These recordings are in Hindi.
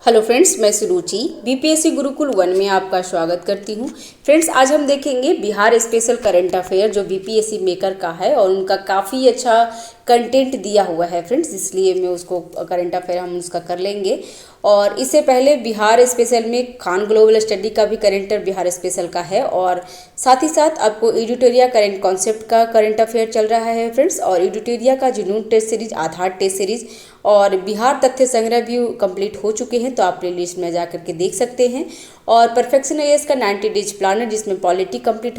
हेलो फ्रेंड्स, मैं सुरुचि बीपीएससी गुरुकुल 1 में आपका स्वागत करती हूं। फ्रेंड्स, आज हम देखेंगे बिहार स्पेशल करंट अफेयर जो बीपीएससी मेकर का है और उनका काफ़ी अच्छा कंटेंट दिया हुआ है फ्रेंड्स, इसलिए मैं उसको करंट अफेयर हम उसका कर लेंगे। और इससे पहले बिहार स्पेशल में खान ग्लोबल स्टडी का भी करेंटर बिहार स्पेशल का है और साथ ही साथ आपको एडिटोरिया करेंट कॉन्सेप्ट का करंट अफेयर चल रहा है फ्रेंड्स। और एडिटोरिया का जुनून टेस्ट सीरीज, आधार टेस्ट सीरीज और बिहार तथ्य संग्रह भी कंप्लीट हो चुके हैं, तो आप प्ले लिस्ट में जा करके देख सकते हैं। और परफेक्शन आईएएस का 90 डेज प्लानर जिसमें पॉलिटी कंप्लीट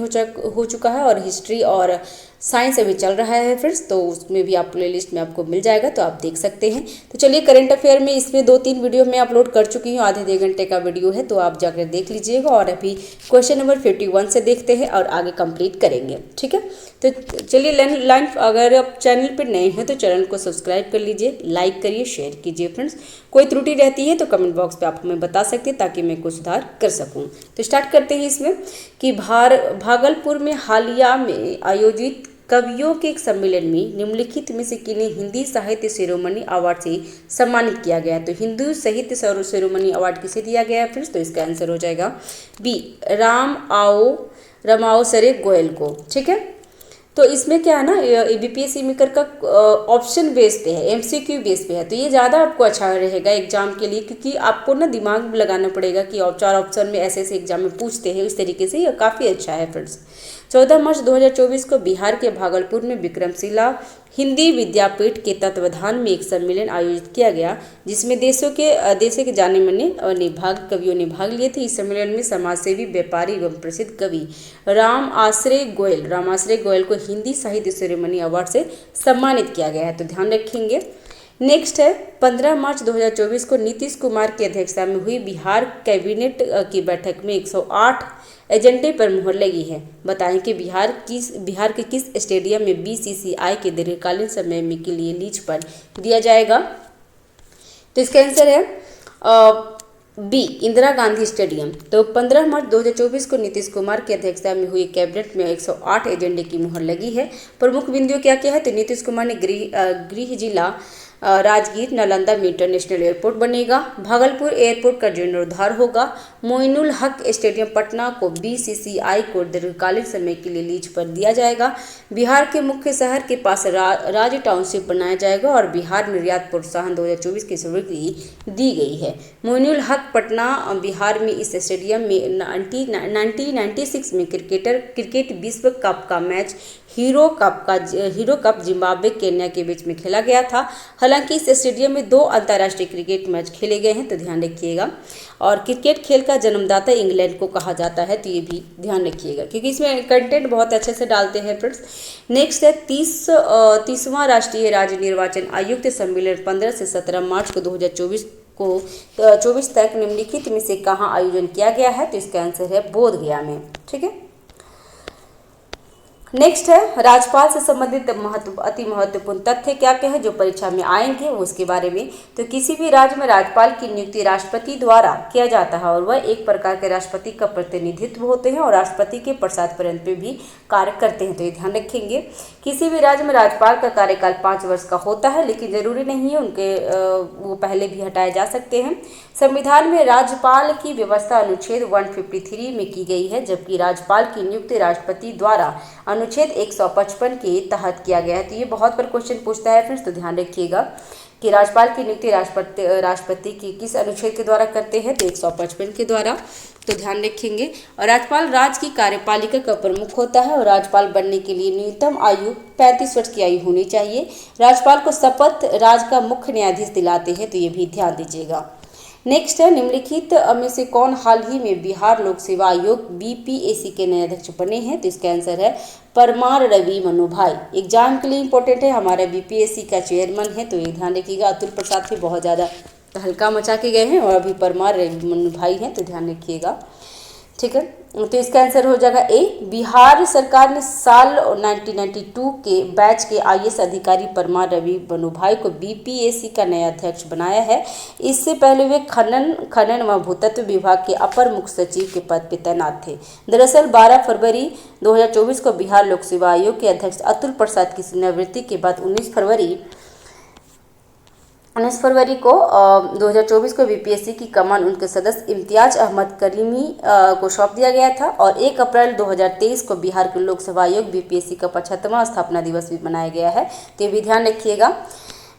हो चुका है और हिस्ट्री और साइंस अभी चल रहा है फ्रेंड्स, तो उसमें भी आप प्ले लिस्ट में आपको मिल जाएगा, तो आप देख सकते हैं। तो चलिए, करंट अफेयर में इसमें 2-3 वीडियो मैं अपलोड कर चुकी हूँ, आधे 1 घंटे का वीडियो है, तो आप जाकर देख लीजिएगा। और अभी क्वेश्चन नंबर 51 से देखते हैं और आगे कंप्लीट करेंगे, ठीक है। तो चलिए लाइन, अगर आप चैनल पर नए हैं तो चैनल को सब्सक्राइब कर लीजिए, लाइक करिए, शेयर कीजिए फ्रेंड्स। कोई त्रुटि रहती है तो कमेंट बॉक्स पे आप हमें बता सकते हैं ताकि मैं कुछ सुधार कर सकूं। तो स्टार्ट करते हैं इसमें कि भागलपुर में हालिया में आयोजित कवियों के एक सम्मेलन में निम्नलिखित में से किन्हें हिंदी साहित्य शिरोमणि अवार्ड से सम्मानित किया गया। तो हिंदू साहित्य शिरोमणि अवार्ड किसे दिया गया है फ्रेंड्स? तो इसका आंसर हो जाएगा बी, रमाओ सरे गोयल को, ठीक है। तो इसमें क्या है ना, बीपीएससी मेकर का ऑप्शन बेस पे है, एमसीक्यू बेस पे है, तो ये ज़्यादा आपको अच्छा रहेगा एग्जाम के लिए, क्योंकि आपको ना दिमाग लगाना पड़ेगा कि 4 ऑप्शन में ऐसे ऐसे एग्जाम में पूछते हैं, इस तरीके से ये काफ़ी अच्छा है फ्रेंड्स। 14 मार्च 2024 को बिहार के भागलपुर में विक्रमशिला हिंदी विद्यापीठ के तत्वाधान में एक सम्मेलन आयोजित किया गया, जिसमें देशों के जाने माने कवियों ने भाग लिए थे। इस सम्मेलन में समाजसेवी, व्यापारी एवं प्रसिद्ध कवि राम आश्रय गोयल को हिंदी साहित्य शिरोमणि अवार्ड से सम्मानित किया गया है, तो ध्यान रखेंगे। नेक्स्ट है 15 मार्च 2024 को नीतीश कुमार की अध्यक्षता में हुई बिहार कैबिनेट की बैठक में 108 एजेंडे पर मुहर लगी है। बताएं कि बिहार के किस स्टेडियम में बीसीसीआई के दीर्घकालीन समय में के लिए लीज पर दिया जाएगा? तो इसका आंसर है बी, इंदिरा गांधी स्टेडियम। तो 15 मार्च 2024 को नीतीश कुमार की अध्यक्षता में हुई कैबिनेट में 108 एजेंडे की मुहर लगी है। प्रमुख बिंदु क्या क्या है? तो नीतीश कुमार ने गृह जिला राजगीर नालंदा में इंटरनेशनल एयरपोर्ट बनेगा, भागलपुर एयरपोर्ट का जीर्णोद्धार होगा, मोइनुल हक स्टेडियम पटना को बीसीसीआई को दीर्घकालीन समय के लिए लीज पर दिया जाएगा, बिहार के मुख्य शहर के पास राज टाउनशिप बनाया जाएगा और बिहार निर्यात प्रोत्साहन 2024 की स्वीकृति दी गई है। मोइनुल हक पटना बिहार में इस स्टेडियम में 1996 में क्रिकेट विश्व कप का match hero cup Zimbabwe Kenya के बीच में खेला गया था। हालांकि इस स्टेडियम में 2 अंतर्राष्ट्रीय क्रिकेट मैच खेले गए हैं, तो ध्यान रखिएगा। और क्रिकेट खेल का जन्मदाता इंग्लैंड को कहा जाता है, तो ये भी ध्यान रखिएगा, क्योंकि इसमें कंटेंट बहुत अच्छे से डालते हैं फ्रेंड्स। नेक्स्ट है 30वां राष्ट्रीय राज्य निर्वाचन आयुक्त सम्मेलन 15 से 17 मार्च को 2024 तक निम्नलिखित में से कहाँ आयोजन किया गया है? तो इसका आंसर है बोधगया में, ठीक है। नेक्स्ट है राज्यपाल से संबंधित अति महत्वपूर्ण तथ्य क्या क्या है जो परीक्षा में आएंगे, उसके बारे में। तो किसी भी राज्य में राज्यपाल की नियुक्ति राष्ट्रपति द्वारा किया जाता है और वह एक प्रकार के राष्ट्रपति का प्रतिनिधित्व होते हैं और राष्ट्रपति के प्रसाद पर्यंत पे भी कार्य करते हैं, तो ये ध्यान रखेंगे। किसी भी राज्य में राज्यपाल का कार्यकाल 5 वर्ष का होता है, लेकिन जरूरी नहीं है, वो पहले भी हटाए जा सकते हैं। संविधान में राज्यपाल की व्यवस्था अनुच्छेद 153 में की गई है, जबकि राज्यपाल की नियुक्ति राष्ट्रपति द्वारा अनुच्छेद 155 के तहत किया गया है। तो ये बहुत बार क्वेश्चन पूछता है फ्रेंड्स, तो ध्यान रखिएगा कि राज्यपाल की नियुक्ति राष्ट्रपति की किस अनुच्छेद के द्वारा करते हैं? तो 155 के द्वारा, तो ध्यान रखेंगे। और राज्यपाल राज्य की कार्यपालिका का प्रमुख होता है और राज्यपाल बनने के लिए न्यूनतम आयु 35 वर्ष की आयु होनी चाहिए। राज्यपाल को शपथ राज्य का मुख्य न्यायाधीश दिलाते हैं, तो ये भी ध्यान दीजिएगा। नेक्स्ट है निम्नलिखित में से कौन हाल ही में बिहार लोक सेवा आयोग बीपीएससी के नए अध्यक्ष बने हैं? तो इसका आंसर है परमार रवि मनु भाई। एग्जाम के लिए इंपॉर्टेंट है, हमारे बीपीएससी का चेयरमैन है, तो ये ध्यान रखिएगा। अतुल प्रसाद भी बहुत ज़्यादा तहलका मचा के गए हैं और अभी परमार रवि मनु भाई हैं, तो ध्यान रखिएगा, ठीक है। तो इसका आंसर हो जाएगा ए। बिहार सरकार ने साल 1992 के बैच के आईएएस अधिकारी परमार रवि मनु भाई को बीपीएससी का नया अध्यक्ष बनाया है। इससे पहले वे खनन व भूतत्व विभाग के अपर मुख्य सचिव के पद पर तैनात थे। दरअसल 12 फरवरी 2024 को बिहार लोक सेवा आयोग के अध्यक्ष अतुल प्रसाद की सेवानिवृत्ति के बाद 19 फरवरी 19 फरवरी को 2024 को बीपीएससी की कमान उनके सदस्य इम्तियाज अहमद करीमी को सौंप दिया गया था। और 1 अप्रैल 2023 को बिहार के लोक सेवा आयोग बीपीएससी का 75वां स्थापना दिवस भी मनाया गया है, तो ये भी ध्यान रखिएगा।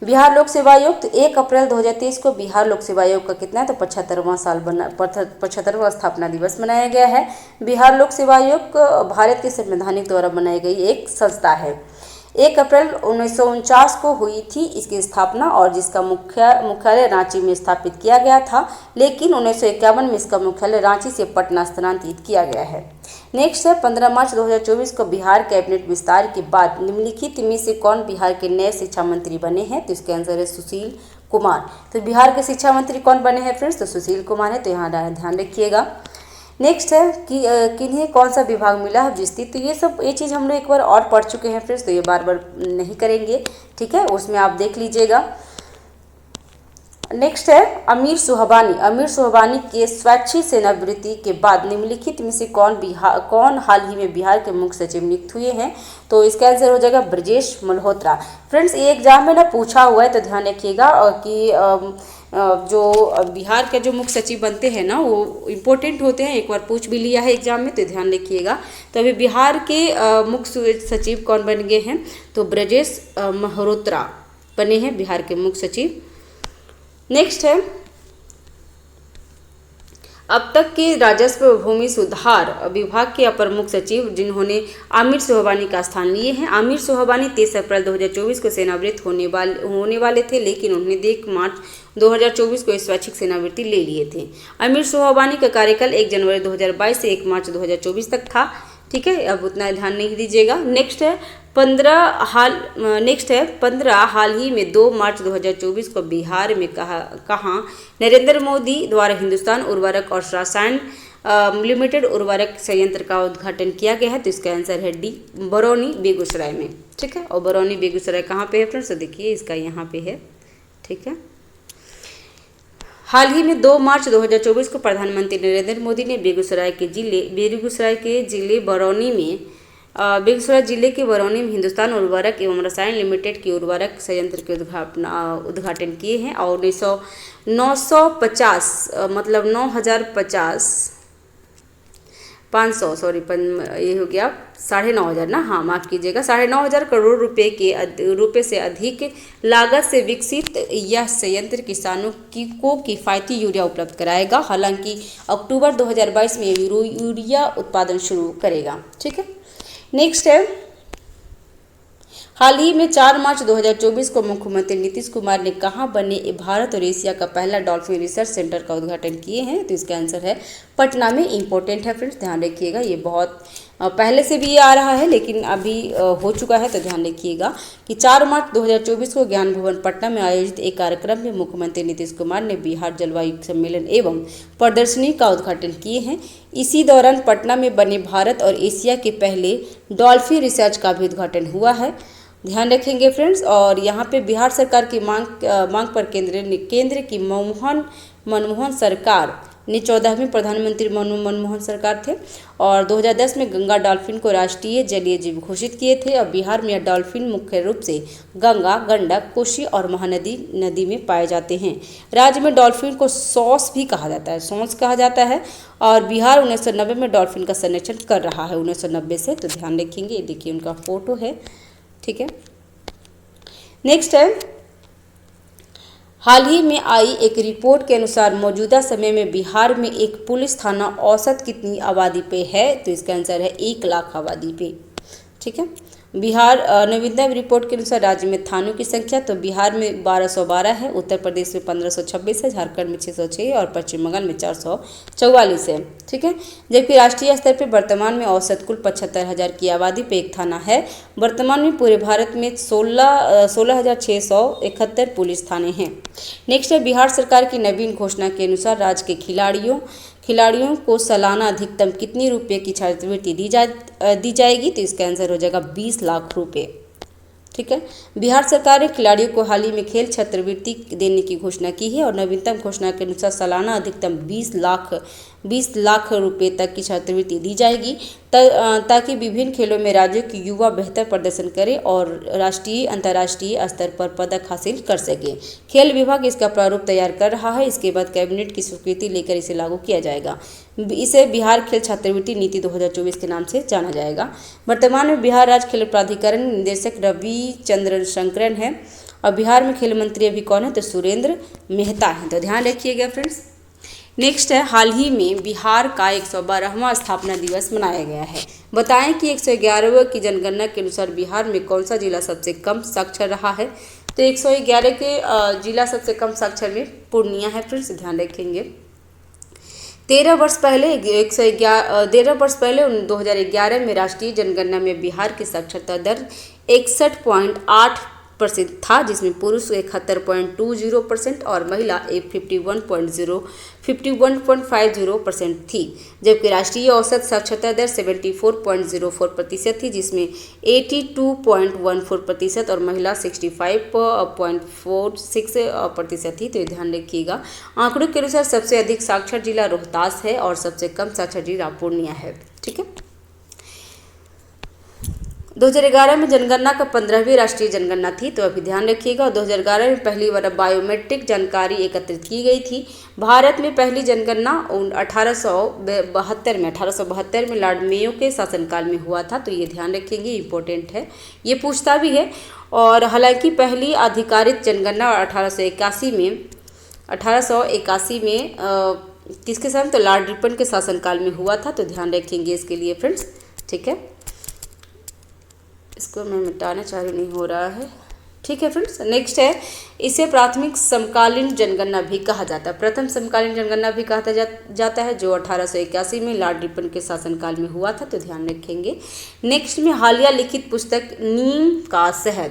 बिहार लोक सेवा आयोग, तो 1 अप्रैल 2023 को बिहार लोक सेवा आयोग का कितना है, तो 75वां स्थापना दिवस मनाया गया है। बिहार लोक सेवा आयोग भारत के संवैधानिक द्वारा बनाई गई एक संस्था है। 1 अप्रैल 1949 को हुई थी इसकी स्थापना और जिसका मुख्यालय रांची में स्थापित किया गया था, लेकिन 1951 में इसका मुख्यालय रांची से पटना स्थानांतरित किया गया है। नेक्स्ट है 15 मार्च 2024 को बिहार कैबिनेट विस्तार के बाद निम्नलिखित में से कौन बिहार के नए शिक्षा मंत्री बने हैं, तो इसका आंसर है सुशील कुमार। तो बिहार के शिक्षा मंत्री कौन बने हैं फ्रेंड्स, तो सुशील कुमार है, तो यहाँ ध्यान रखिएगा। नेक्स्ट है कि किन्हें कौन सा विभाग मिला है विस्तृत, तो ये चीज़ हम लोग एक बार और पढ़ चुके हैं फ्रेंड्स, तो ये बार बार नहीं करेंगे, ठीक है, उसमें आप देख लीजिएगा। नेक्स्ट है अमीर सुहबानी के स्वैच्छिक सेवानिवृत्ति के बाद निम्नलिखित में से कौन हाल ही में बिहार के मुख्य सचिव नियुक्त हुए हैं, तो इसका आंसर हो जाएगा ब्रजेश मल्होत्रा। फ्रेंड्स ये एग्जाम में ना पूछा हुआ है, तो ध्यान रखिएगा कि जो बिहार के जो मुख्य सचिव बनते हैं ना वो इम्पोर्टेंट होते हैं, एक बार पूछ भी लिया है एग्जाम में, तो ध्यान रखिएगा। तो अभी बिहार के मुख्य सचिव कौन बन गए हैं, तो ब्रजेश मल्होत्रा बने हैं बिहार के मुख्य सचिव। नेक्स्ट है अब तक के राजस्व भूमि सुधार विभाग के अपर मुख्य सचिव जिन्होंने आमिर सुहबानी का स्थान लिए हैं। आमिर सुहबानी 23 अप्रैल 2024 को सेवानिवृत्त होने वाले थे, लेकिन उन्होंने 1 मार्च 2024 को स्वैच्छिक सेवानिवृत्ति ले लिए थे। आमिर सुहबानी का कार्यकाल 1 जनवरी 2022 से 1 मार्च 2024 तक था, ठीक है, अब उतना ध्यान नहीं दीजिएगा। नेक्स्ट है 15 हाल ही में 2 मार्च 2024 को बिहार में कहाँ नरेंद्र मोदी द्वारा हिंदुस्तान उर्वरक और रसायन लिमिटेड उर्वरक संयंत्र का उद्घाटन किया गया है, तो इसका आंसर है डी, बरौनी बेगूसराय में, ठीक है। और बरौनी बेगूसराय कहाँ पे है फ्रेंड्स, तो देखिए इसका यहाँ पे है, ठीक है। हाल ही में 2 मार्च 2024 को प्रधानमंत्री नरेंद्र मोदी ने बेगूसराय के बरौनी में हिंदुस्तान उर्वरक एवं रसायन लिमिटेड के उर्वरक संयंत्र के उद्घाटन किए हैं। और ये हो गया 9,500 ना, हाँ माफ़ कीजिएगा, 9,500 करोड़ रुपए से अधिक लागत से विकसित यह संयंत्र किसानों को किफ़ायती यूरिया उपलब्ध कराएगा। हालांकि अक्टूबर 2022 में यूरिया उत्पादन शुरू करेगा, ठीक है। नेक्स्ट है हाल ही में 4 मार्च 2024 को मुख्यमंत्री नीतीश कुमार ने कहाँ बने भारत और एशिया का पहला डॉल्फिन रिसर्च सेंटर का उद्घाटन किए हैं, तो इसका आंसर है पटना में। इंपॉर्टेंट है फ्रेंड्स, ध्यान रखिएगा, ये बहुत पहले से भी ये आ रहा है लेकिन अभी हो चुका है, तो ध्यान रखिएगा कि 4 मार्च 2024 को ज्ञान भवन पटना में आयोजित एक कार्यक्रम में मुख्यमंत्री नीतीश कुमार ने बिहार जलवायु सम्मेलन एवं प्रदर्शनी का उद्घाटन किए हैं। इसी दौरान पटना में बने भारत और एशिया के पहले डॉल्फिन रिसर्च का भी उद्घाटन हुआ है, ध्यान रखेंगे फ्रेंड्स। और यहाँ पे बिहार सरकार की मांग पर केंद्र की मनमोहन सरकार ने 14वें प्रधानमंत्री मनमोहन सरकार थे और 2010 में गंगा डॉल्फिन को राष्ट्रीय जलीय जीव घोषित किए थे। और बिहार में यह डॉल्फिन मुख्य रूप से गंगा, गंडक, कोसी और महानदी में पाए जाते हैं। राज्य में डॉल्फिन को सॉस भी कहा जाता है और बिहार 1990 में डॉल्फिन का संरक्षण कर रहा है, 1990 से, तो ध्यान रखेंगे। देखिए उनका फोटो है, ठीक है। नेक्स्ट है हाल ही में आई एक रिपोर्ट के अनुसार मौजूदा समय में बिहार में एक पुलिस थाना औसत कितनी आबादी पे है, तो इसका आंसर है 1 लाख आबादी पे, ठीक है। बिहार नवीनतम रिपोर्ट के अनुसार राज्य में थानों की संख्या तो बिहार में 1212 है, उत्तर प्रदेश में 1526 है, झारखंड में 606 और पश्चिम बंगाल में 444 है, ठीक है। जबकि राष्ट्रीय स्तर पर वर्तमान में औसत कुल 75,000 की आबादी पे एक थाना है। वर्तमान में पूरे भारत में 16,671 पुलिस थाने हैं। नेक्स्ट है बिहार सरकार की नवीन घोषणा के अनुसार राज्य के खिलाड़ियों को सालाना अधिकतम कितनी रुपये की छात्रवृत्ति दी जाएगी, तो इसका आंसर हो जाएगा 20 लाख रुपये, ठीक है। बिहार सरकार ने खिलाड़ियों को हाल ही में खेल छात्रवृत्ति देने की घोषणा की है और नवीनतम घोषणा के अनुसार सालाना अधिकतम 20 लाख 20 लाख रुपए तक की छात्रवृत्ति दी जाएगी ताकि विभिन्न खेलों में राज्यों के युवा बेहतर प्रदर्शन करें और राष्ट्रीय अंतर्राष्ट्रीय स्तर पर पदक हासिल कर सके। खेल विभाग इसका प्रारूप तैयार कर रहा है। इसके बाद कैबिनेट की स्वीकृति लेकर इसे लागू किया जाएगा। इसे बिहार खेल छात्रवृत्ति नीति 2024 के नाम से जाना जाएगा। वर्तमान में बिहार राज्य खेल प्राधिकरण निदेशक रविचंद्रन शंकरन है और बिहार में खेल मंत्री अभी कौन है, तो सुरेंद्र मेहता है। तो ध्यान रखिएगा फ्रेंड्स। नेक्स्ट है, हाल ही में बिहार का 112वां स्थापना दिवस मनाया गया है। बताएं कि 111वें की जनगणना के अनुसार बिहार में कौन सा जिला सबसे कम साक्षर रहा है। तो 111 के जिला सबसे कम साक्षर में पूर्णिया है फ्रेंड्स, ध्यान रखेंगे। 13 वर्ष पहले 2011 में राष्ट्रीय जनगणना में बिहार की साक्षरता दर 61.8% था, जिसमें पुरुष 71.20% और महिला 51.50% थी, जबकि राष्ट्रीय औसत साक्षरता दर 74.04% थी, जिसमें 82.14% और महिला 65.46% थी। तो ये ध्यान रखिएगा। आंकड़ों के अनुसार सबसे अधिक साक्षर जिला रोहतास है और सबसे कम साक्षर जिला पूर्णिया है। ठीक है। 2011 में जनगणना का 15वीं राष्ट्रीय जनगणना थी। तो अभी ध्यान रखिएगा। 2011 में पहली बार बायोमेट्रिक जानकारी एकत्रित की गई थी। भारत में पहली जनगणना 1872 में लॉर्ड मेयो के शासनकाल में हुआ था। तो ये ध्यान रखेंगे, इंपॉर्टेंट है, ये पूछता भी है। और हालांकि पहली आधिकारिक जनगणना 1881 में किसके समय, तो लॉर्ड रिपन के शासनकाल में हुआ था। तो ध्यान रखेंगे इसके लिए फ्रेंड्स। ठीक है, इसको मैं मिटाना चाह रही, नहीं हो रहा है। ठीक है फ्रेंड्स। नेक्स्ट है, इसे प्राथमिक समकालीन जनगणना भी कहा जाता है। प्रथम समकालीन जनगणना भी कहा जाता है, जो 1881 में लॉर्ड रिपन के शासनकाल में हुआ था। तो ध्यान रखेंगे। नेक्स्ट में हालिया लिखित पुस्तक नीम का शहद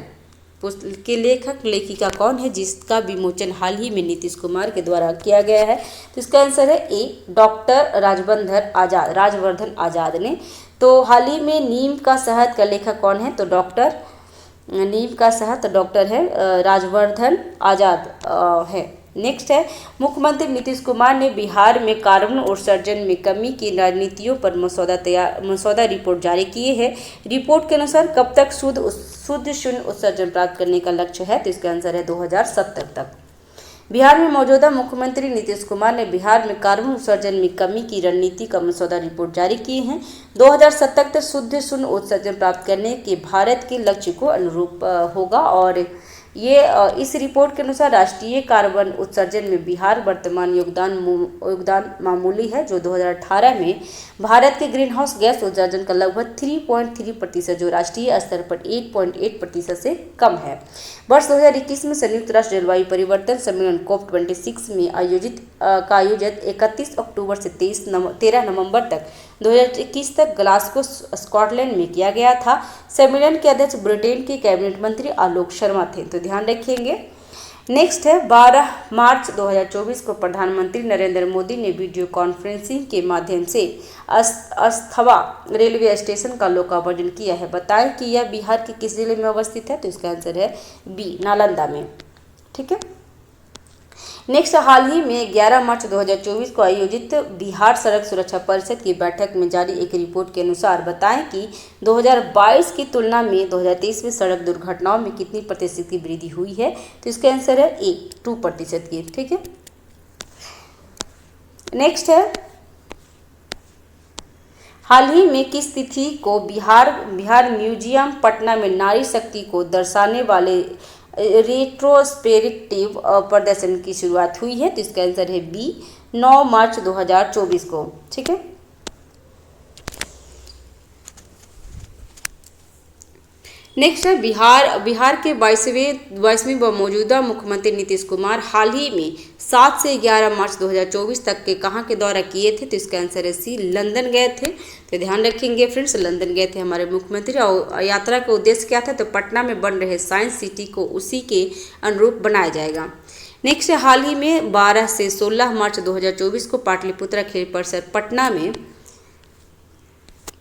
के लेखिका कौन है, जिसका विमोचन हाल ही में नीतीश कुमार के द्वारा किया गया है। तो इसका आंसर है ए, डॉक्टर राजवर्धन आजाद ने। तो हाल ही में नीम का शहद का लेखक कौन है, तो डॉक्टर है राजवर्धन आजाद है। नेक्स्ट है, मुख्यमंत्री नीतीश कुमार ने बिहार में कार्बन उत्सर्जन में कमी की रणनीतियों पर मसौदा रिपोर्ट जारी की है। रिपोर्ट के अनुसार कब तक शुद्ध शून्य उत्सर्जन प्राप्त करने का लक्ष्य है, तो इसका आंसर है 2070 तक। बिहार में मौजूदा मुख्यमंत्री नीतीश कुमार ने बिहार में कार्बन उत्सर्जन में कमी की रणनीति का मसौदा रिपोर्ट जारी की है। 2070 तक शुद्ध शून्य उत्सर्जन प्राप्त करने के भारत के लक्ष्य को अनुरूप होगा। और ये इस रिपोर्ट के अनुसार राष्ट्रीय कार्बन उत्सर्जन में बिहार वर्तमान योगदान मामूली है, जो 2018 में भारत के ग्रीन हाउस गैस उत्सर्जन का लगभग 3.3%, जो राष्ट्रीय स्तर पर 8.8% से कम है। वर्ष 2021 में संयुक्त राष्ट्र जलवायु परिवर्तन सम्मेलन COP26 में आयोजित 31 अक्टूबर से 13 नवंबर तक 2021 तक ग्लासगो स्कॉटलैंड में किया गया था। सम्मेलन के अध्यक्ष ब्रिटेन के कैबिनेट मंत्री आलोक शर्मा थे। तो ध्यान रखेंगे। नेक्स्ट है, 12 मार्च 2024 को प्रधानमंत्री नरेंद्र मोदी ने वीडियो कॉन्फ्रेंसिंग के माध्यम से अस्थवा रेलवे स्टेशन का लोकार्पण किया है। बताएं कि यह बिहार के किस जिले में अवस्थित है, तो इसका आंसर है बी, नालंदा में। ठीक है। नेक्स्ट, हाल ही में 11 मार्च 2024 को आयोजित बिहार सड़क सुरक्षा परिषद की बैठक में जारी एक रिपोर्ट के अनुसार बताएं कि 2022 की तुलना में 2023 में सड़क दुर्घटनाओं में कितनी प्रतिशत की वृद्धि हुई है, तो इसका आंसर है ए, 2% की। ठीक है। नेक्स्ट है, हाल ही में किस तिथि को बिहार म्यूजियम पटना में नारी शक्ति को दर्शाने वाले रेट्रोस्पेक्टिव प्रदर्शन की शुरुआत हुई है, तो इसका आंसर है बी, 9 मार्च 2024 को। ठीक है। नेक्स्ट है, बिहार के 22वें व मौजूदा मुख्यमंत्री नीतीश कुमार हाल ही में 7 से 11 मार्च 2024 तक के कहाँ के दौरा किए थे, तो इसका आंसर है सी, लंदन गए थे। तो ध्यान रखेंगे फ्रेंड्स, लंदन गए थे हमारे मुख्यमंत्री। और यात्रा का उद्देश्य क्या था, तो पटना में बन रहे साइंस सिटी को उसी के अनुरूप बनाया जाएगा। नेक्स्ट, हाल ही में 12 से 16 मार्च 2024 को पाटलिपुत्रा खेल परिसर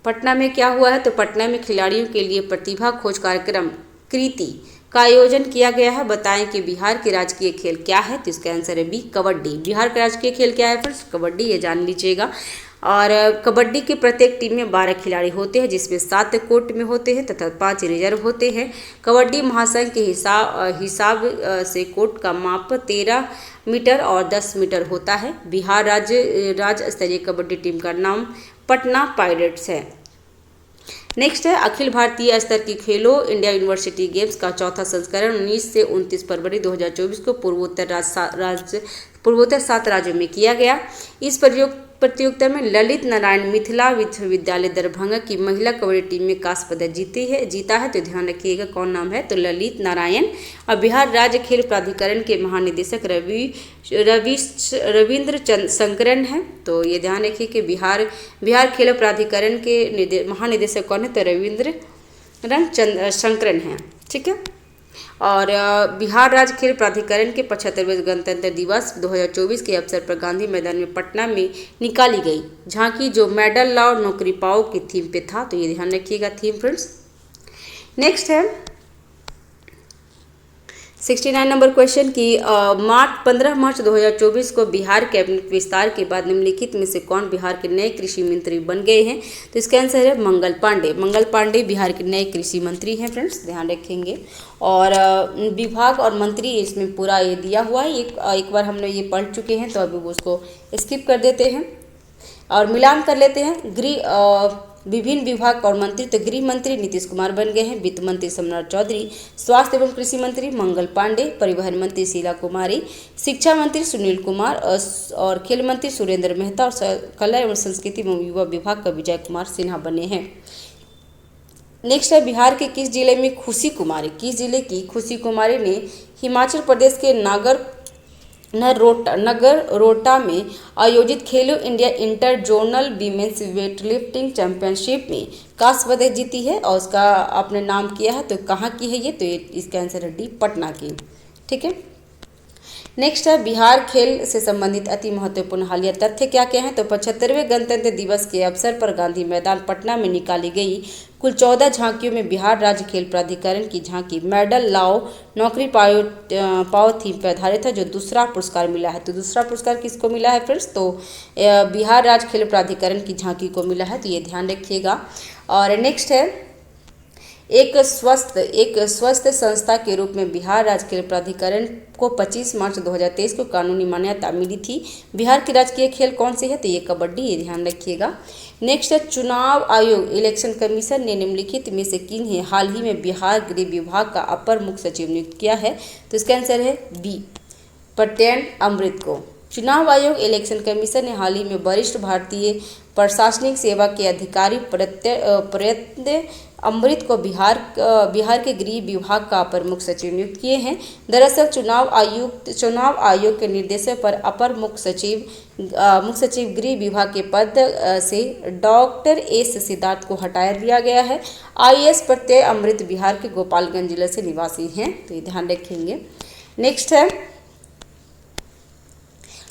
पटना में क्या हुआ है, तो पटना में खिलाड़ियों के लिए प्रतिभा खोज कार्यक्रम कृति का आयोजन किया गया है। बताएं कि बिहार के राजकीय खेल क्या है, तो इसका आंसर है बी, कबड्डी। बिहार का राजकीय खेल क्या है फ्रेंड्स, कबड्डी, ये जान लीजिएगा। और कबड्डी के प्रत्येक टीम में 12 खिलाड़ी होते हैं, जिसमें 7 कोर्ट में होते हैं तथा 5 रिजर्व होते हैं। कबड्डी महासंघ के हिसाब से कोर्ट का माप 13 मीटर और 10 मीटर होता है। बिहार राज्य स्तरीय कबड्डी टीम का नाम पटना पायरेट्स है। नेक्स्ट है अखिल भारतीय स्तर की खेलो इंडिया यूनिवर्सिटी गेम्स का चौथा संस्करण 19 से 29 फरवरी 2024 को पूर्वोत्तर 7 राज्यों में किया गया। इस प्रतियोगिता में ललित नारायण मिथिला विश्वविद्यालय दरभंगा की महिला कबड्डी टीम में कांस्य पदक जीता है। तो ध्यान रखिएगा कौन नाम है, तो ललित नारायण। और बिहार राज्य खेल प्राधिकरण के महानिदेशक रविंद्र शंकरन है। तो ये ध्यान रखिए कि बिहार खेल प्राधिकरण के महानिदेशक कौन है, तो रविंद्र शंकरन है। ठीक है। और बिहार राज्य खेल प्राधिकरण के 75वें गणतंत्र दिवस 2024 के अवसर पर गांधी मैदान में पटना में निकाली गई झांकी, जो मेडल लाओ नौकरी पाओ की थीम पे था। तो ये ध्यान रखिएगा थीम फ्रेंड्स। नेक्स्ट है 69 नंबर क्वेश्चन की 15 मार्च 2024 को बिहार कैबिनेट विस्तार के बाद निम्नलिखित में से कौन बिहार के नए कृषि मंत्री बन गए हैं, तो इसका आंसर है मंगल पांडे। मंगल पांडे बिहार के नए कृषि मंत्री हैं फ्रेंड्स, ध्यान रखेंगे। और विभाग और मंत्री इसमें पूरा ये दिया हुआ है, एक बार हमने ये पढ़ चुके हैं, तो अभी उसको स्किप कर देते हैं और मिलान कर लेते हैं। विभिन्न विभाग और मंत्री, तो गृह मंत्री नीतीश कुमार बन गए हैं, वित्त मंत्री सम्राट चौधरी, स्वास्थ्य एवं कृषि मंत्री मंगल पांडे, परिवहन मंत्री शीला कुमारी, शिक्षा मंत्री सुनील कुमार और खेल मंत्री सुरेंद्र मेहता और कला एवं संस्कृति एवं युवा विभाग का विजय कुमार सिन्हा बने हैं। नेक्स्ट है बिहार के किस जिले में खुशी कुमारी ने हिमाचल प्रदेश के नगर रोटा में आयोजित खेलो India inter zonal women's weightlifting championship में कांस्य पदक जीती है और उसका आपने नाम किया है, तो कहाँ की है ये, तो इसका आंसर है डी, पटना की। ठीक है। नेक्स्ट है बिहार खेल से संबंधित अति महत्वपूर्ण हालिया तथ्य क्या क्या हैं, तो 75वें गणतंत्र दिवस के अवसर पर गांधी मैदान पटना में निकाली गई कुल 14 झांकियों में बिहार राज्य खेल प्राधिकरण की झांकी मेडल लाओ नौकरी पाओ थीम पर आधारित है, जो दूसरा पुरस्कार मिला है। तो दूसरा पुरस्कार किसको मिला है फ्रेंड्स, तो बिहार राज्य खेल प्राधिकरण की झांकी को मिला है, तो ये ध्यान रखिएगा। और नेक्स्ट है एक स्वस्थ संस्था के रूप में बिहार राज्य खेल प्राधिकरण को 25 मार्च 2023 को कानूनी मान्यता मिली थी। बिहार की राजकीय खेल कौन सी है, तो ये कबड्डी, ये ध्यान रखिएगा। नेक्स्ट है चुनाव आयोग इलेक्शन कमीशन ने निम्नलिखित में से किन्हें हाल ही में बिहार गृह विभाग का अपर मुख्य सचिव नियुक्त किया है, तो इसका आंसर है बी, प्रत्यय अमृत को। चुनाव आयोग इलेक्शन कमीशन ने हाल ही में वरिष्ठ भारतीय प्रशासनिक सेवा के अधिकारी प्रत्यय अमृत को बिहार के गृह विभाग का अपर मुख्य सचिव नियुक्त किए हैं। दरअसल चुनाव आयोग के निर्देशों पर अपर मुख्य सचिव गृह विभाग के पद से डॉक्टर एस सिद्धार्थ को हटा दिया गया है। IAS प्रत्यय अमृत बिहार के गोपालगंज जिले से निवासी हैं, तो ये ध्यान रखेंगे। नेक्स्ट है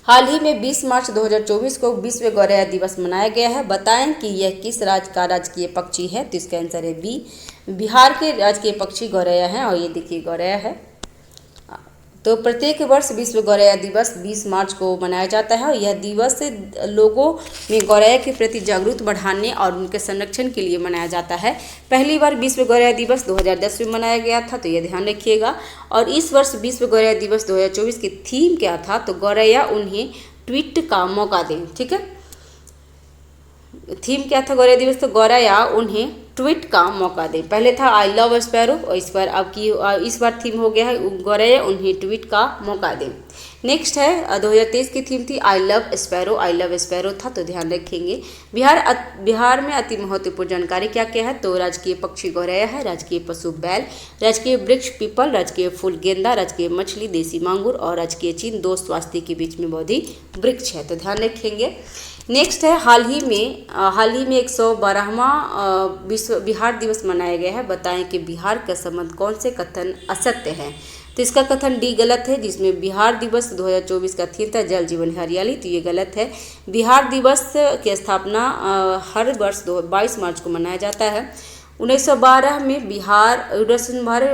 हाल ही में 20 मार्च 2024 को विश्व गौरैया दिवस मनाया गया है। बताएं कि यह किस राज्य का राजकीय पक्षी है, तो इसका आंसर है बी, बिहार के राजकीय पक्षी गौरैया है। और ये देखिए गौरैया है। तो प्रत्येक वर्ष विश्व गौरैया दिवस 20 मार्च को मनाया जाता है और यह दिवस लोगों में गौरैया के प्रति जागरूकता बढ़ाने और उनके संरक्षण के लिए मनाया जाता है। पहली बार विश्व गौरैया दिवस 2010 में मनाया गया था, तो यह ध्यान रखिएगा। और इस वर्ष विश्व गौरैया दिवस 2024 की थीम क्या था, तो गौरैया उन्हें ट्वीट का मौका दें। ठीक है, थीम क्या था गौरैया दिवस, तो गौरैया उन्हें ट्वीट का मौका दें। पहले था आई लव स्पैरो और इस बार थीम हो गया है गौरैया उन्हें ट्वीट का मौका दें। नेक्स्ट है 2023 की थीम थी आई लव स्पैरो था, तो ध्यान रखेंगे। बिहार में अति महत्वपूर्ण जानकारी क्या क्या है, तो राजकीय पक्षी गौरैया है, राजकीय पशु बैल, राजकीय वृक्ष पीपल, राजकीय फूल गेंदा, राजकीय मछली देसी मांगुर और राजकीय चीन दो स्वास्थ्य के बीच में बोधि वृक्ष है, तो ध्यान रखेंगे। नेक्स्ट है हाल ही में 112वां विश्व बिहार दिवस मनाया गया है। बताएं कि बिहार का संबंध कौन से कथन असत्य है, तो इसका कथन डी गलत है, जिसमें बिहार दिवस 2024 का थीम था जल जीवन हरियाली, तो ये गलत है। बिहार दिवस की स्थापना हर वर्ष 22 मार्च को मनाया जाता है। 1912 में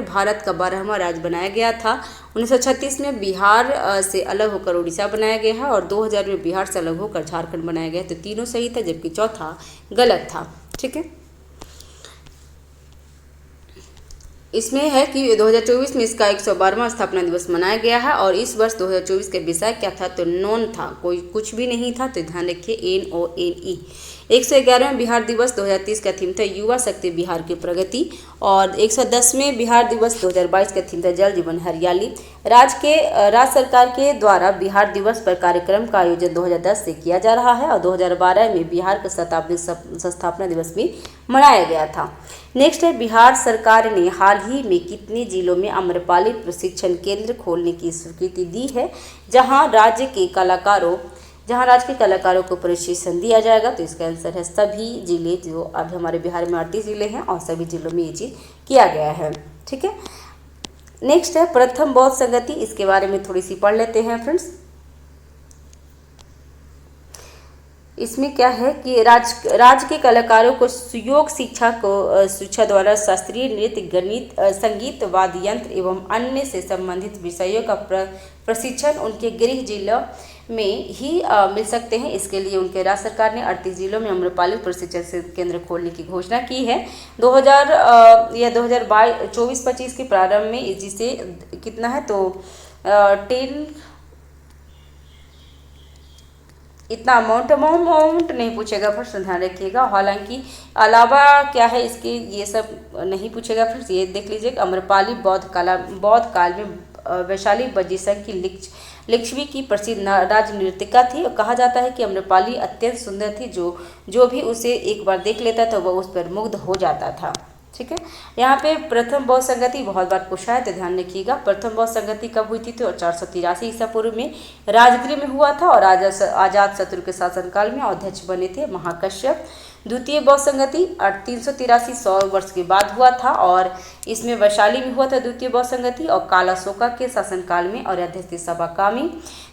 भारत का 12वां राज्य बनाया गया था। 1936 में बिहार से अलग होकर उड़ीसा बनाया गया है और 2000 में बिहार से अलग होकर झारखंड बनाया गया। तो तीनों सही था जबकि चौथा गलत था। ठीक है, इसमें है कि 2024 में इसका 112वां स्थापना दिवस मनाया गया है और इस वर्ष 2024 का विषय क्या था, तो नॉन था, कोई कुछ भी नहीं था। तो ध्यान रखिए NONE। 111वें बिहार दिवस 2030 का थीम था युवा शक्ति बिहार की प्रगति और 110वें बिहार दिवस 2022 का थीम था जल जीवन हरियाली। राज्य सरकार के द्वारा बिहार दिवस पर कार्यक्रम का आयोजन 2010 से किया जा रहा है और 2012 में बिहार का शताब्दी स्थापना दिवस भी मनाया गया था। नेक्स्ट है, बिहार सरकार ने हाल ही में कितने जिलों में आम्रपाली प्रशिक्षण केंद्र खोलने की स्वीकृति दी है, जहां राज्य के कलाकारों को प्रशिक्षण दिया जाएगा। तो इसका आंसर है सभी जिले, जो अब हमारे बिहार में 38 जिले हैं और सभी जिलों में ये चीज़ किया गया है। ठीक है, नेक्स्ट है प्रथम बौद्ध संगति, इसके बारे में थोड़ी सी पढ़ लेते हैं फ्रेंड्स। इसमें क्या है कि राज्य के कलाकारों को योग शिक्षा द्वारा शास्त्रीय नृत्य, गणित, संगीत, वाद्य यंत्र एवं अन्य से संबंधित विषयों का प्रशिक्षण उनके गृह जिलों में ही मिल सकते हैं। इसके लिए उनके राज्य सरकार ने 38 जिलों में आम्रपाली प्रशिक्षण केंद्र खोलने की घोषणा की है। 2024-25 के प्रारंभ में, जिसे कितना है तो 10 इतना अमाउंट नहीं पूछेगा फ्रेंड्स, ध्यान रखिएगा। हालांकि अलावा क्या है इसके, ये सब नहीं पूछेगा फ्रेंड्स। ये देख लीजिए, आम्रपाली बौद्ध काल में वैशाली बज्जी संघ की लिच्छवी की प्रसिद्ध राज नृत्यिका थी और कहा जाता है कि आम्रपाली अत्यंत सुंदर थी, जो भी उसे एक बार देख लेता था वह उस पर मुग्ध हो जाता था। ठीक है, यहाँ पे प्रथम बौद्ध संगति बहुत बार पूछा है, तो ध्यान रखिएगा। प्रथम बौद्ध संगति कब हुई थी, तो 483 ईसा पूर्व में राजगृह में हुआ था और अजात शत्रु के शासनकाल में अध्यक्ष बने थे महाकश्यप। द्वितीय बौद्ध संगति 383 100 वर्ष के बाद हुआ था और इसमें वैशाली में हुआ था द्वितीय बौद्ध संगति और कालाशोका के शासनकाल में और अध्यक्ष थे सबाकामी।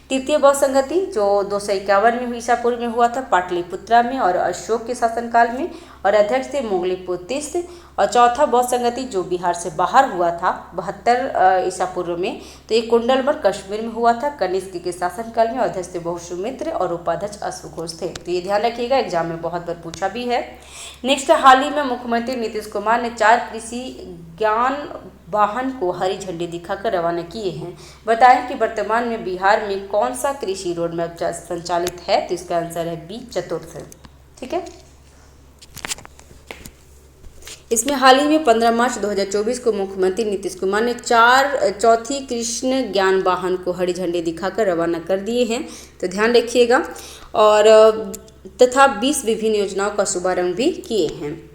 तृतीय बौद्ध संगति जो 251 में ईसा पूर्व में हुआ था पाटलिपुत्रा में और अशोक के शासनकाल में और अध्यक्ष थे मोगलीपुतिस्त। और चौथा बौद्ध संगति जो बिहार से बाहर हुआ था 72 ईसा पूर्व में, तो ये कुंडलमल कश्मीर में हुआ था कनिष्क के शासनकाल में। अध्यक्ष थे बहुसुमित्र और उपाध्यक्ष अश्वघोष थे। तो ये ध्यान रखिएगा, एग्जाम में बहुत बार पूछा भी है। नेक्स्ट, हाल ही में मुख्यमंत्री नीतीश कुमार ने 4 कृषि ज्ञान वाहन को हरी झंडी दिखाकर रवाना किए हैं। बताएं कि वर्तमान में बिहार में कौन सा कृषि रोड मैप संचालित है, तो इसका आंसर है बी, चतुर्थ। ठीक है, इसमें हाल ही में 15 मार्च 2024 को मुख्यमंत्री नीतीश कुमार ने चौथी कृषि ज्ञान वाहन को हरी झंडी दिखाकर रवाना कर दिए हैं। तो ध्यान रखिएगा। और तथा 20 विभिन्न योजनाओं का शुभारंभ भी किए हैं।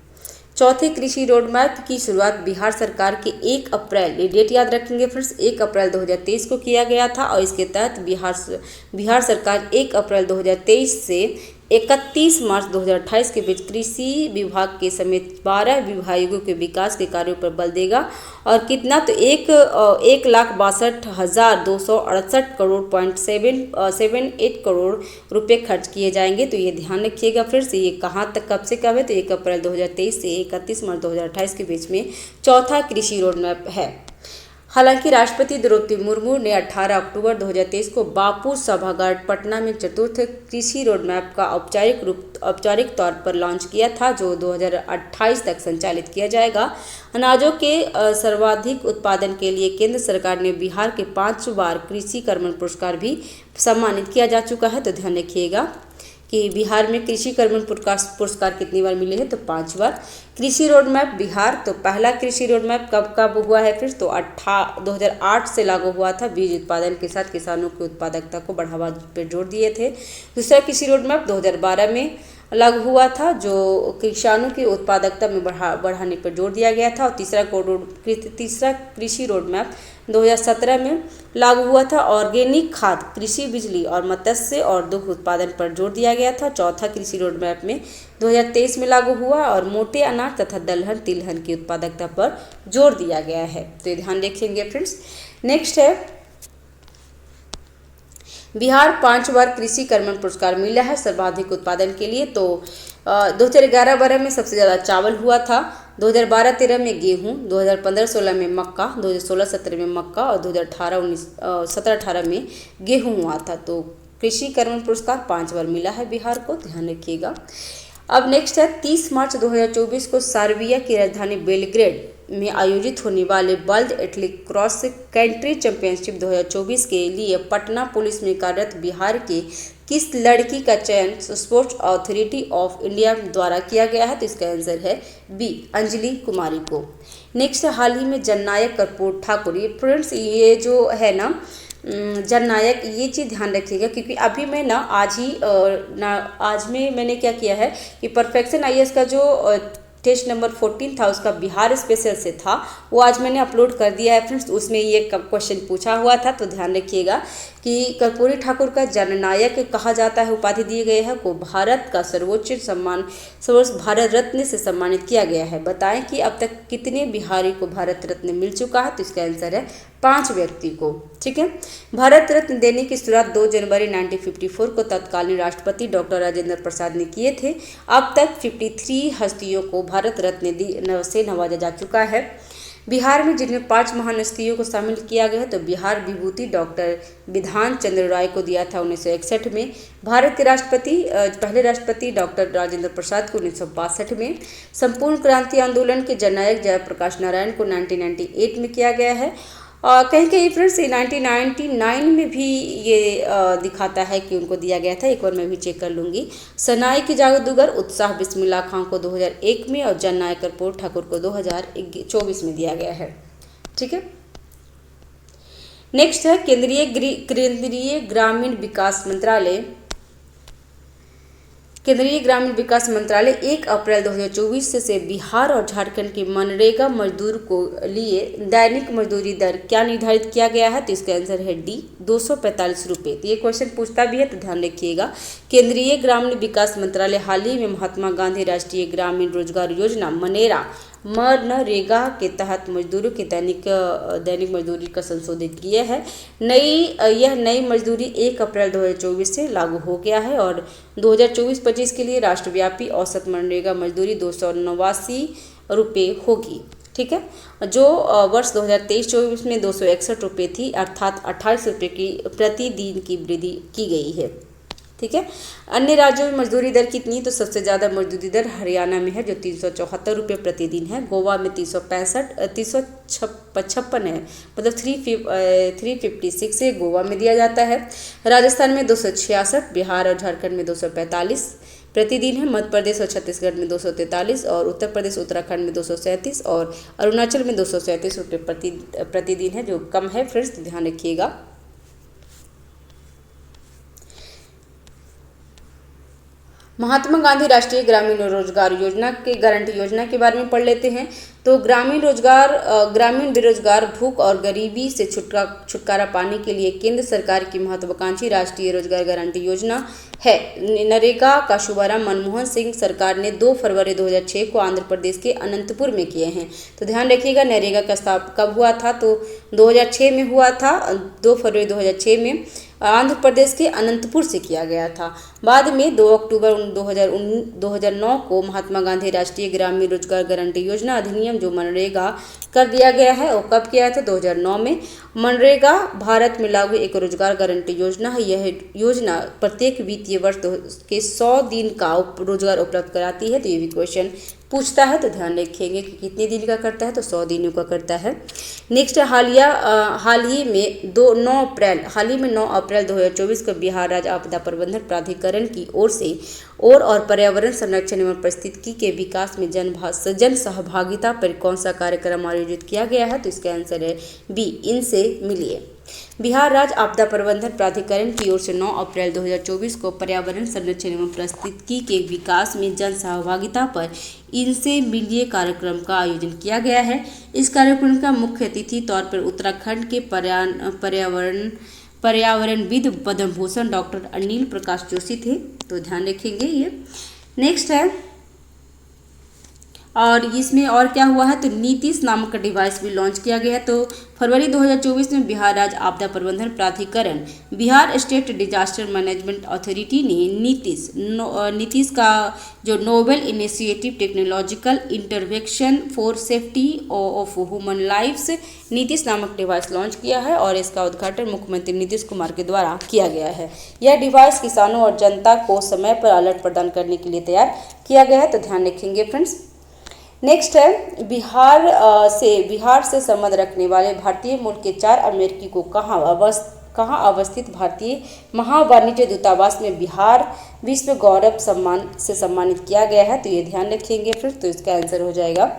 चौथे कृषि रोड मैप की शुरुआत बिहार सरकार के 1 अप्रैल, ये डेट याद रखेंगे फ्रेंड्स, 1 अप्रैल 2023 को किया गया था और इसके तहत बिहार सरकार 1 अप्रैल 2023 से 31 मार्च 2028 के बीच कृषि विभाग के समेत 12 विभागों के विकास के कार्यों पर बल देगा। और कितना, तो 1,62,268 करोड़ .78 करोड़ रुपए खर्च किए जाएंगे। तो ये ध्यान रखिएगा फ्रेंड्स। ये कहाँ तक, कब से कब है, तो 1 अप्रैल 2023 से 31 मार्च 2028 के बीच में चौथा कृषि रोड मैप है। हालांकि राष्ट्रपति द्रौपदी मुर्मू ने 18 अक्टूबर 2023 को बापू सभागार पटना में चतुर्थ कृषि रोड मैप का औपचारिक तौर पर लॉन्च किया था, जो 2028 तक संचालित किया जाएगा। अनाजों के सर्वाधिक उत्पादन के लिए केंद्र सरकार ने बिहार के 5 बार कृषि कर्मण पुरस्कार भी सम्मानित किया जा चुका है। तो ध्यान रखिएगा कि बिहार में कृषि कर्मण पुरस्कार कितनी बार मिले हैं, तो 5 बार। कृषि रोड मैप बिहार, तो पहला कृषि रोड मैप कब हुआ है फिर, तो 2008 से लागू हुआ था। बीज उत्पादन के साथ किसानों की उत्पादकता को बढ़ावा पर जोर दिए थे। दूसरा कृषि रोड मैप 2012 में लागू हुआ था, जो किसानों की उत्पादकता में बढ़ाने पर जोर दिया गया था। और तीसरा कृषि रोड मैप 2017 में लागू हुआ था। ऑर्गेनिक खाद, कृषि बिजली और मत्स्य और दुग्ध उत्पादन पर जोर दिया गया था। चौथा कृषि रोड मैप में 2023 में लागू हुआ और मोटे अनाज तथा दलहन तिलहन की उत्पादकता पर जोर दिया गया है। तो ये ध्यान रखेंगे फ्रेंड्स। नेक्स्ट है, बिहार 5 बार कृषि कर्मण पुरस्कार मिला है सर्वाधिक उत्पादन के लिए। तो 2011-12 में सबसे ज़्यादा चावल हुआ था 2012-13 में गेहूं, 2015-16 में मक्का, 2016-17 में मक्का और 2017-18 में गेहूं हुआ था। तो कृषि कर्मण पुरस्कार 5 बार मिला है बिहार को, ध्यान रखिएगा। अब नेक्स्ट है 30 मार्च 2024 को सर्बिया की राजधानी बेलग्रेड में आयोजित होने वाले world athletic cross country championship 2024 के लिए पटना पुलिस में कार्यरत बिहार के किस लड़की का चयन स्पोर्ट्स अथॉरिटी ऑफ इंडिया द्वारा किया गया है? तो इसका आंसर है बी, अंजलि कुमारी को। नेक्स्ट, हाल ही में जननायक कर्पूर ठाकुर, ये फ्रेंड्स ये जो है ना जननायक, ये चीज़ ध्यान रखिएगा क्योंकि अभी मैं ना आज में मैंने क्या किया है कि परफेक्शन आईएएस का जो टेस्ट नंबर 14 था उसका बिहार स्पेशल से था, वो आज मैंने अपलोड कर दिया है फ्रेंड्स। उसमें ये क्वेश्चन पूछा हुआ था, तो ध्यान रखिएगा कि कर्पूरी ठाकुर का जननायक कहा जाता है, उपाधि दिए गए हैं को भारत का सर्वोच्च सम्मान भारत रत्न से सम्मानित किया गया है। बताएं कि अब तक कितने बिहारी को भारत रत्न मिल चुका है? तो इसका आंसर है 5 व्यक्ति को। ठीक है, भारत रत्न देने की शुरुआत 2 जनवरी 1954 को तत्कालीन राष्ट्रपति डॉक्टर राजेंद्र प्रसाद ने किए थे। अब तक 53 हस्तियों को भारत रत्न से नवाजा जा चुका है। बिहार में जिनमें 5 महान हस्तियों को शामिल किया गया है, तो बिहार विभूति डॉक्टर विधान चंद्र राय को दिया था 1961 में। भारत के पहले राष्ट्रपति डॉक्टर राजेंद्र प्रसाद को 1962 में। संपूर्ण क्रांति आंदोलन के जननायक जयप्रकाश नारायण को 1998 में किया गया है। कहीं कहीं फ्रेंड्स 1999 में भी ये दिखाता है कि उनको दिया गया था, एक बार मैं भी चेक कर लूँगी। सनाई की जादूगर उत्साह बिस्मिल्लाह खां को 2001 में और जननायक कर्पूर ठाकुर को 2024 में दिया गया है। ठीक है, नेक्स्ट है केंद्रीय ग्रामीण विकास मंत्रालय 1 अप्रैल 2024 से बिहार और झारखंड के मनरेगा मजदूर को लिए दैनिक मजदूरी दर क्या निर्धारित किया गया है? तो इसका आंसर है डी, 245 रुपये। तो ये क्वेश्चन पूछता भी है, तो ध्यान रखिएगा। केंद्रीय ग्रामीण विकास मंत्रालय हाल ही में महात्मा गांधी राष्ट्रीय ग्रामीण रोजगार योजना मनरेगा के तहत मजदूरों के दैनिक मजदूरी का संशोधित किया है। यह नई मजदूरी 1 अप्रैल 2024 से लागू हो गया है और 2024-25 के लिए राष्ट्रव्यापी औसत मनरेगा मजदूरी 289 रुपये होगी। ठीक है, जो वर्ष 2023-24 में 261 रुपये थी, अर्थात 28 रुपये की प्रतिदिन की वृद्धि की गई है। ठीक है, अन्य राज्यों में मजदूरी दर कितनी? तो सबसे ज़्यादा मजदूरी दर हरियाणा में है जो 374 रुपये प्रतिदिन है। गोवा में 355 है, मतलब 356 से गोवा में दिया जाता है। राजस्थान में 266, बिहार और झारखंड में 245 प्रतिदिन है। मध्य प्रदेश और छत्तीसगढ़ में 243 और उत्तर प्रदेश उत्तराखंड में 237 और अरुणाचल में 237 रुपये प्रतिदिन है, जो कम है फ्रेंड्स, ध्यान रखिएगा। महात्मा गांधी राष्ट्रीय ग्रामीण रोजगार योजना के गारंटी योजना के बारे में पढ़ लेते हैं। तो ग्रामीण बेरोजगार भूख और गरीबी से छुटकारा पाने के लिए केंद्र सरकार की महत्वाकांक्षी राष्ट्रीय रोजगार गारंटी योजना है। नरेगा का शुभारंभ मनमोहन सिंह सरकार ने 2 फरवरी 2006 को आंध्र प्रदेश के अनंतपुर में किए हैं। तो ध्यान रखिएगा, नरेगा का स्थापना कब हुआ था? तो 2006 में हुआ था, 2 फरवरी 2006 में आंध्र प्रदेश के अनंतपुर से किया गया था। बाद में 2 अक्टूबर 2009 को महात्मा गांधी राष्ट्रीय ग्रामीण रोजगार गारंटी योजना अधिनियम जो मनरेगा कर दिया गया है, और कब किया था? 2009 में। मनरेगा भारत में लागू एक रोजगार गारंटी योजना है। यह योजना प्रत्येक वित्तीय वर्ष के 100 दिन का रोजगार उपलब्ध कराती है। तो ये भी क्वेश्चन पूछता है, तो ध्यान रखेंगे कि कितने दिन का करता है, तो 100 दिनों का करता है। नेक्स्ट, हाल ही में 9 अप्रैल 2024 को बिहार राज्य आपदा प्रबंधन प्राधिकरण की ओर से और पर्यावरण संरक्षण एवं पारिस्थितिकी के विकास में जन सहभागिता पर कौन सा कार्यक्रम आयोजित किया गया है? तो इसका आंसर है बी, इनसे मिलिए। बिहार राज्य आपदा प्रबंधन प्राधिकरण की ओर से 9 अप्रैल 2024 को पर्यावरण संरक्षण एवं पारिस्थितिकी के विकास में जन सहभागिता पर इनसे मिलिए कार्यक्रम का आयोजन किया गया है। इस कार्यक्रम का मुख्य अतिथि तौर पर उत्तराखंड के पर्यावरणविद पद्म भूषण डॉक्टर अनिल प्रकाश जोशी थे। तो ध्यान रखेंगे ये। नेक्स्ट है, और इसमें और क्या हुआ है, तो नीतीश नामक डिवाइस भी लॉन्च किया गया है। तो फरवरी 2024 में बिहार राज्य आपदा प्रबंधन प्राधिकरण, Bihar state disaster management authority ने नीतीश का जो novel initiative technological intervention for safety of human lifes Nitish नामक डिवाइस लॉन्च किया है और इसका उद्घाटन मुख्यमंत्री नीतीश कुमार के द्वारा किया गया है। यह डिवाइस किसानों और जनता को समय पर अलर्ट प्रदान करने के लिए तैयार किया गया है, तो ध्यान रखेंगे फ्रेंड्स। नेक्स्ट है बिहार से संबंध रखने वाले भारतीय मूल के 4 अमेरिकी को कहाँ अवस्थित भारतीय महावाणिज्य दूतावास में बिहार विश्व गौरव सम्मान से सम्मानित किया गया है, तो ये ध्यान रखेंगे फ्रेंड्स। तो इसका आंसर हो जाएगा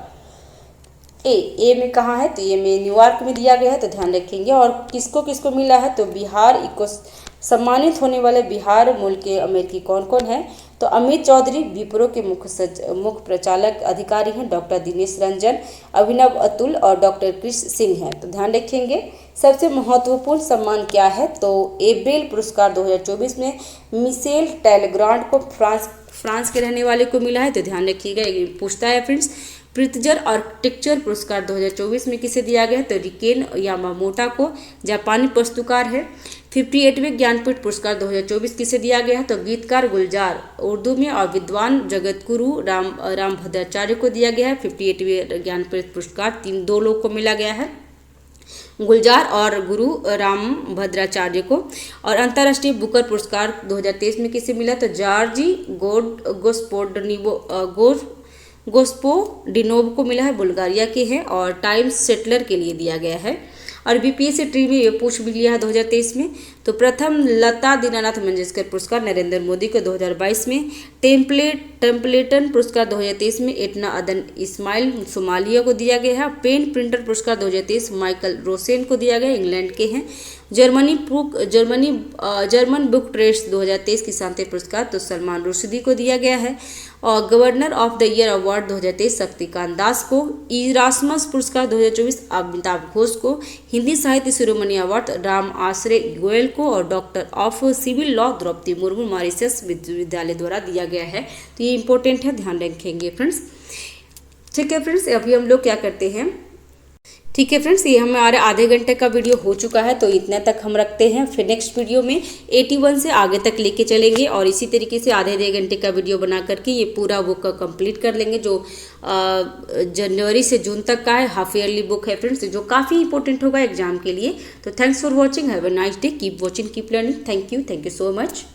ए में कहाँ है, तो ये में न्यूयॉर्क में दिया गया है, तो ध्यान रखेंगे। और किसको किसको मिला है, तो बिहार इको सम्मानित होने वाले बिहार मूल के अमेरिकी कौन कौन है, तो अमित चौधरी विप्रो के मुख्य प्रचालक अधिकारी हैं डॉक्टर दिनेश रंजन, अभिनव अतुल और डॉक्टर क्रिश सिंह हैं, तो ध्यान रखेंगे। सबसे महत्वपूर्ण सम्मान क्या है, तो एब्रेल पुरस्कार 2024 में मिशेल टेलग्रांड को फ्रांस के रहने वाले को मिला है, तो ध्यान रखिएगा, पूछता है फ्रेंड्स। प्रित्जर आर्किटेक्चर पुरस्कार 2024 में किसे दिया गया, तो रिकेन यामामोटा को, जापानी वास्तुकार है। 58वें ज्ञानपीठ पुरस्कार 2024 किसे दिया गया है, तो गीतकार गुलजार उर्दू में और विद्वान जगतगुरु राम भद्राचार्य को दिया गया है। 58वें ज्ञानपीठ पुरस्कार 2 लोग को मिला गया है, गुलजार और गुरु राम भद्राचार्य को। और अंतर्राष्ट्रीय बुकर पुरस्कार 2023 में किसे मिला, तो जॉर्जी गोस्पोडिनोव को मिला है, बुल्गारिया के हैं और टाइम्स सेटलर के लिए दिया गया है। और बीपीएससी ट्री में ये पूछ भी लिया है 2023 में। तो प्रथम लता दीनानाथ मंगेशकर पुरस्कार नरेंद्र मोदी को 2022 में। टेम्पलेटन पुरस्कार 2023 में एटना अदन इस्माइल सोमालिया को दिया गया है। पेन प्रिंटर पुरस्कार 2023 माइकल रोसेन को दिया गया, इंग्लैंड के हैं। जर्मन बुक ट्रेड्स 2023 की शांति पुरस्कार तो सलमान रुश्दी को दिया गया है। और governor of the year award 2023 Shaktikanta Das को। इरास्मस पुरस्कार 2024 अमिताभ घोष को। हिंदी साहित्य शिरोमणि अवार्ड राम आश्रय गोयल को। और doctor of civil law Draupadi Murmu Mauritius विश्वविद्यालय द्वारा दिया गया है। तो ये इंपॉर्टेंट है, ध्यान रखेंगे फ्रेंड्स। ठीक है फ्रेंड्स, अभी हम लोग क्या करते हैं, ठीक है फ्रेंड्स, ये हमारा आधे घंटे का वीडियो हो चुका है, तो इतना तक हम रखते हैं। फिर नेक्स्ट वीडियो में 81 से आगे तक लेके चलेंगे और इसी तरीके से आधे घंटे का वीडियो बना करके ये पूरा बुक का कंप्लीट कर लेंगे, जो जनवरी से जून तक का है, हाफ ईयरली बुक है फ्रेंड्स, जो काफ़ी इंपॉर्टेंट होगा एग्जाम के लिए। तो thanks for watching, have a nice day, keep watching, keep learning, thank you so much.